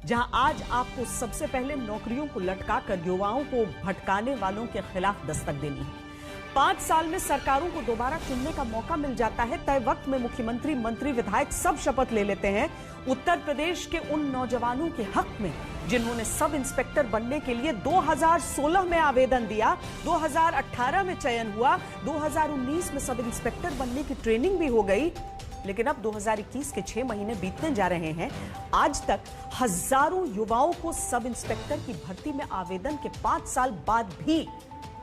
जहां आज आपको सबसे पहले नौकरियों को लटकाकर युवाओं को भटकाने वालों के खिलाफ दस्तक देनी है। 5 साल में सरकारों को दोबारा चुनने का मौका मिल जाता है। तय वक्त में मुख्यमंत्री, मंत्री, विधायक सब शपथ ले लेते हैं उत्तर प्रदेश के उन नौजवानों के हक में जिन्होंने सब इंस्पेक्टर बनने के लिए 2016 में आवेदन दिया, 2018 में चयन हुआ, 2019 में सब इंस्पेक्टर बनने की ट्रेनिंग भी हो गई। लेकिन अब 2021 के 6 महीने बीतने जा रहे हैं। आज तक हजारों युवाओं को सब इंस्पेक्टर की भर्ती में आवेदन के 5 साल बाद भी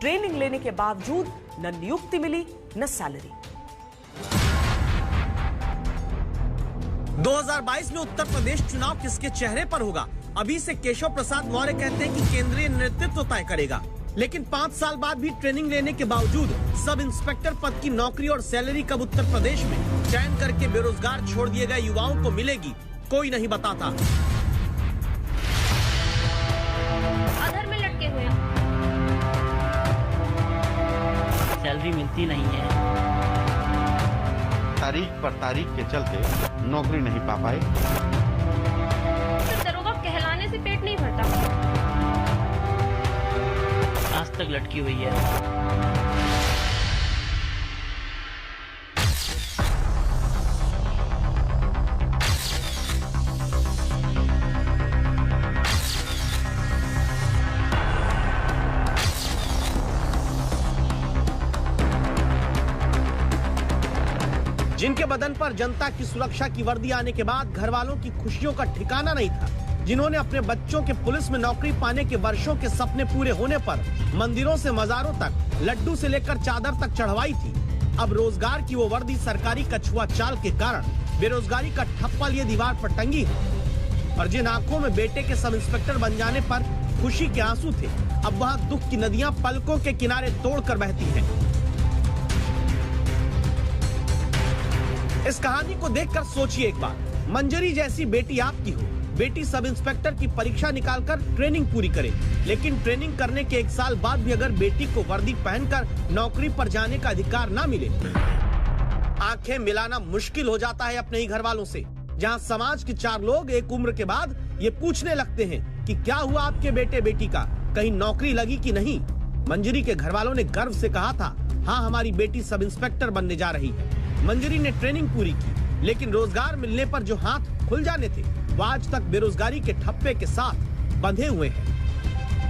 ट्रेनिंग लेने के बावजूद न नियुक्ति मिली न सैलरी। 2022 में उत्तर प्रदेश चुनाव किसके चेहरे पर होगा? अभी से केशव प्रसाद मौर्य कहते हैं कि केंद्रीय नेतृत्व तय करेगा। लेकिन 5 साल बाद भी ट्रेनिंग लेने के बावजूद सब इंस्पेक्टर पद की नौकरी और सैलरी कब उत्तर प्रदेश में चयन करके बेरोजगार छोड़ दिए गए युवाओं को मिलेगी, कोई नहीं बताता। अधर में लटके हुए हैं, सैलरी मिलती नहीं है। तारीख पर तारीख के चलते नौकरी नहीं पा पाए। दरोगा कहलाने से पेट नहीं भरता। आज तक लटकी हुई है। जिनके बदन पर जनता की सुरक्षा की वर्दी आने के बाद घर वालों की खुशियों का ठिकाना नहीं था, जिन्होंने अपने बच्चों के पुलिस में नौकरी पाने के वर्षों के सपने पूरे होने पर मंदिरों से मजारों तक, लड्डू से लेकर चादर तक चढ़वाई थी, अब रोजगार की वो वर्दी सरकारी कछुआ चाल के कारण बेरोजगारी का ठप्पा लिए दीवार पर टंगी है। और जिन आंखों में बेटे के सब इंस्पेक्टर बन जाने पर खुशी के आंसू थे, अब वहाँ दुख की नदियां पलकों के किनारे तोड़कर बहती हैं। इस कहानी को देखकर सोचिए एक बार, मंजरी जैसी बेटी आपकी हो, बेटी सब इंस्पेक्टर की परीक्षा निकालकर ट्रेनिंग पूरी करे, लेकिन ट्रेनिंग करने के 1 साल बाद भी अगर बेटी को वर्दी पहनकर नौकरी पर जाने का अधिकार ना मिले, आंखें मिलाना मुश्किल हो जाता है अपने ही घर वालों से। जहां समाज के 4 लोग एक उम्र के बाद ये पूछने लगते हैं कि क्या हुआ आपके बेटे बेटी का, कहीं नौकरी लगी कि नहीं। मंजरी के घर वालों ने गर्व से कहा था, हाँ हमारी बेटी सब इंस्पेक्टर बनने जा रही है। मंजरी ने ट्रेनिंग पूरी की, लेकिन रोजगार मिलने पर जो हाथ खुल जाने थे वो आज तक बेरोजगारी के ठप्पे के साथ बंधे हुए हैं।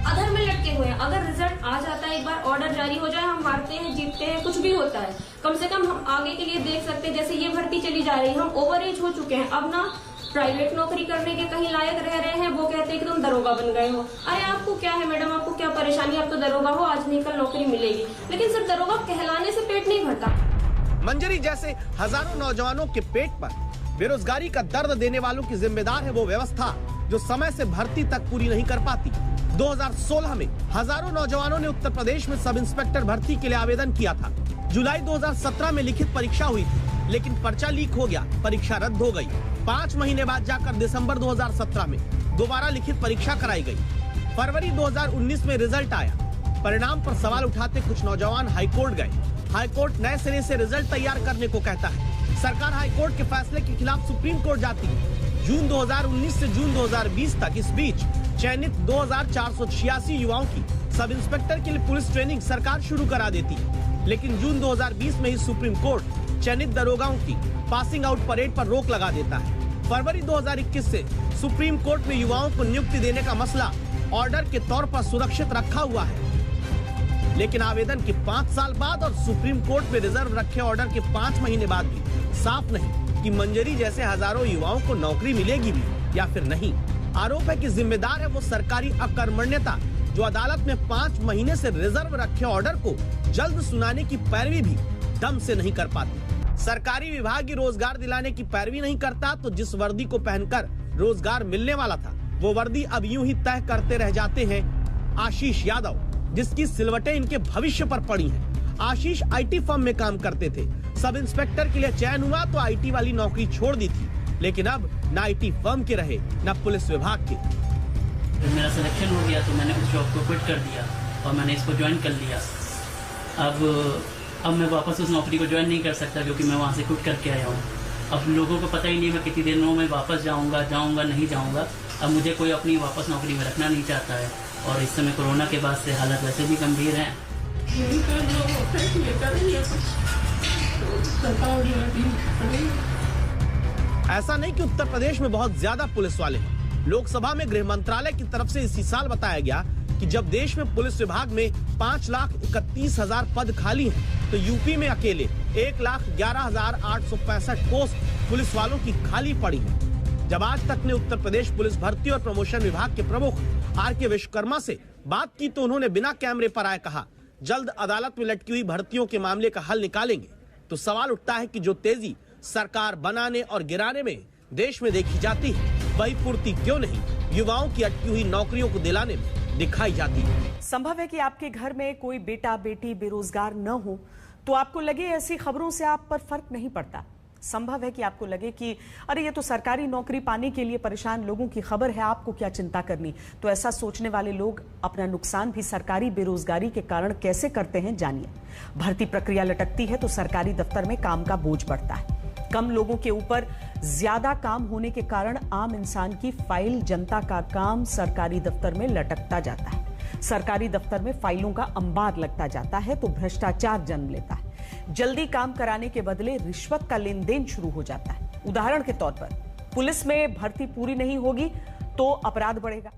अधर में लटके हुए हैं। अगर रिजल्ट आ जाता है, एक बार ऑर्डर जारी हो जाए, हम हारते हैं, जीतते हैं, कुछ भी होता है, कम से कम हम आगे के लिए देख सकते हैं। जैसे ये भर्ती चली जा रही है, हम ओवर एज हो चुके हैं, अब ना प्राइवेट नौकरी करने के कहीं लायक रह रहे हैं। वो कहते हैं कि तुम दरोगा बन गए हो। अरे आपको क्या है मैडम, आपको क्या परेशानी, आप तो दरोगा हो, आज नहीं कल नौकरी मिलेगी। लेकिन सिर्फ दरोगा कहलाने से पेट नहीं भरता। मंजरी जैसे हजारों नौजवानों के पेट पर बेरोजगारी का दर्द देने वालों की जिम्मेदार है वो व्यवस्था जो समय से भर्ती तक पूरी नहीं कर पाती। 2016 में हजारों नौजवानों ने उत्तर प्रदेश में सब इंस्पेक्टर भर्ती के लिए आवेदन किया था। जुलाई 2017 में लिखित परीक्षा हुई थी, लेकिन पर्चा लीक हो गया, परीक्षा रद्द हो गई। 5 महीने बाद जाकर दिसंबर 2017 में दोबारा लिखित परीक्षा कराई गई। फरवरी 2019 में रिजल्ट आया। परिणाम पर सवाल उठाते कुछ नौजवान हाईकोर्ट गए। हाईकोर्ट नए सिरे से रिजल्ट तैयार करने को कहता है। सरकार हाईकोर्ट के फैसले के खिलाफ सुप्रीम कोर्ट जाती है। जून 2019 से जून 2020 तक इस बीच चयनित 2486 युवाओं की सब इंस्पेक्टर के लिए पुलिस ट्रेनिंग सरकार शुरू करा देती है। लेकिन जून 2020 में ही सुप्रीम कोर्ट चयनित दरोगाओं की पासिंग आउट परेड पर रोक लगा देता है। फरवरी 2021 से सुप्रीम कोर्ट में युवाओं को नियुक्ति देने का मसला ऑर्डर के तौर पर सुरक्षित रखा हुआ है। लेकिन आवेदन के 5 साल बाद और सुप्रीम कोर्ट में रिजर्व रखे ऑर्डर के 5 महीने बाद भी साफ नहीं कि मंजरी जैसे हजारों युवाओं को नौकरी मिलेगी भी या फिर नहीं। आरोप है कि जिम्मेदार है वो सरकारी अकर्मण्यता जो अदालत में 5 महीने से रिजर्व रखे ऑर्डर को जल्द सुनाने की पैरवी भी दम से नहीं कर पाती। सरकारी विभाग ही रोजगार दिलाने की पैरवी नहीं करता तो जिस वर्दी को पहनकर रोजगार मिलने वाला था वो वर्दी अब यूं ही तय करते रह जाते हैं आशीष यादव, जिसकी सिलवटें इनके भविष्य पर पड़ी हैं। आशीष आईटी फर्म में काम करते थे। सब इंस्पेक्टर के लिए चयन हुआ तो आईटी वाली नौकरी छोड़ दी थी, लेकिन अब न आईटी फर्म के रहे न पुलिस विभाग के। मेरा सिलेक्शन हो गया तो मैंने उस जॉब को क्विट कर दिया और मैंने इसको ज्वाइन कर लिया। अब मैं वापस उस नौकरी को ज्वाइन नहीं कर सकता क्योंकि मैं वहाँ से क्विट करके आया हूँ। अब लोगों को पता ही नहीं मैं कितनी दिनों में वापस जाऊँगा नहीं जाऊँगा। अब मुझे कोई अपनी वापस नौकरी में रखना नहीं चाहता है, और इस समय कोरोना के बाद से हालत वैसे भी गंभीर हैं। ऐसा नहीं कि उत्तर प्रदेश में बहुत ज्यादा पुलिस वाले हैं। लोकसभा में गृह मंत्रालय की तरफ से इसी साल बताया गया कि जब देश में पुलिस विभाग में 5,31,000 पद खाली हैं, तो यूपी में अकेले 1,11,865 पोस्ट पुलिस वालों की खाली पड़ी है। जब आज तक ने उत्तर प्रदेश पुलिस भर्ती और प्रमोशन विभाग के प्रमुख आर.के. विश्वकर्मा से बात की तो उन्होंने बिना कैमरे पर आए कहा, जल्द अदालत में लटकी हुई भर्तियों के मामले का हल निकालेंगे। तो सवाल उठता है कि जो तेजी सरकार बनाने और गिराने में देश में देखी जाती है, वही पूर्ति क्यों नहीं युवाओं की अटकी हुई नौकरियों को दिलाने में दिखाई जाती है। संभव है कि आपके घर में कोई बेटा बेटी बेरोजगार न हो तो आपको लगे ऐसी खबरों से आप पर फर्क नहीं पड़ता। संभव है कि आपको लगे कि अरे ये तो सरकारी नौकरी पाने के लिए परेशान लोगों की खबर है, आपको क्या चिंता करनी। तो ऐसा सोचने वाले लोग अपना नुकसान भी सरकारी बेरोजगारी के कारण कैसे करते हैं, जानिए। भर्ती प्रक्रिया लटकती है तो सरकारी दफ्तर में काम का बोझ बढ़ता है। कम लोगों के ऊपर ज्यादा काम होने के कारण आम इंसान की फाइल, जनता का काम सरकारी दफ्तर में लटकता जाता है। सरकारी दफ्तर में फाइलों का अंबार लगता जाता है तो भ्रष्टाचार जन्म लेता है। जल्दी काम कराने के बदले रिश्वत का लेन देन शुरू हो जाता है। उदाहरण के तौर पर पुलिस में भर्ती पूरी नहीं होगी तो अपराध बढ़ेगा।